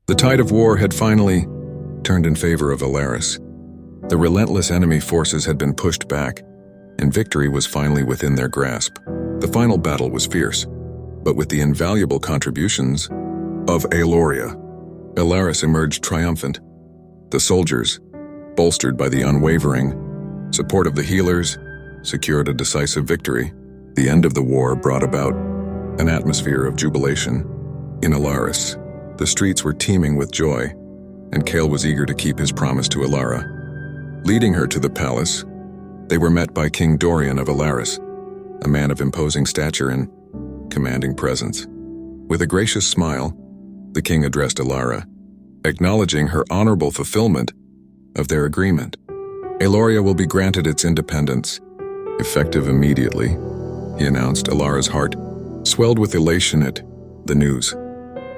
The tide of war had finally turned in favor of Alaris. The relentless enemy forces had been pushed back, and victory was finally within their grasp. The final battle was fierce, but with the invaluable contributions of Aloria, Alaris emerged triumphant. The soldiers, bolstered by the unwavering support of the healers, secured a decisive victory. The end of the war brought about an atmosphere of jubilation. In Alaris, the streets were teeming with joy, and Kale was eager to keep his promise to Alara. Leading her to the palace, they were met by King Dorian of Alaris, a man of imposing stature and commanding presence. With a gracious smile, the king addressed Alara, acknowledging her honorable fulfillment of their agreement. Aloria will be granted its independence, effective immediately, he announced. Alara's heart swelled with elation at the news.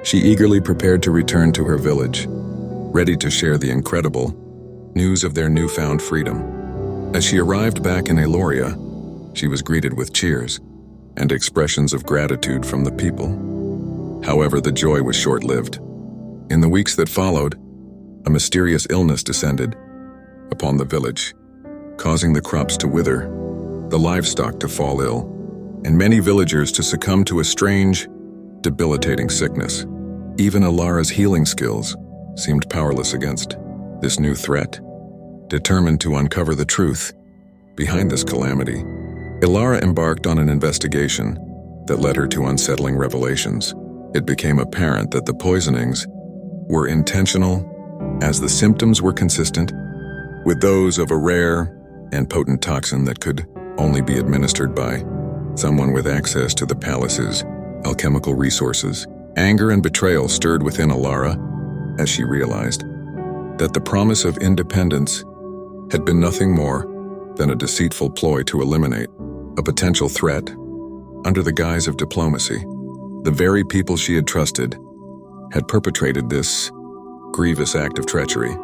She eagerly prepared to return to her village, ready to share the incredible news of their newfound freedom. As she arrived back in Aloria, she was greeted with cheers and expressions of gratitude from the people. However, the joy was short-lived. In the weeks that followed, a mysterious illness descended upon the village, causing the crops to wither, the livestock to fall ill, and many villagers to succumb to a strange, debilitating sickness. Even Alara's healing skills seemed powerless against this new threat. Determined to uncover the truth behind this calamity, Alara embarked on an investigation that led her to unsettling revelations. It became apparent that the poisonings were intentional, as the symptoms were consistent with those of a rare and potent toxin that could only be administered by someone with access to the palace's alchemical resources. Anger and betrayal stirred within Alara as she realized that the promise of independence had been nothing more than a deceitful ploy to eliminate a potential threat under the guise of diplomacy. The very people she had trusted had perpetrated this grievous act of treachery.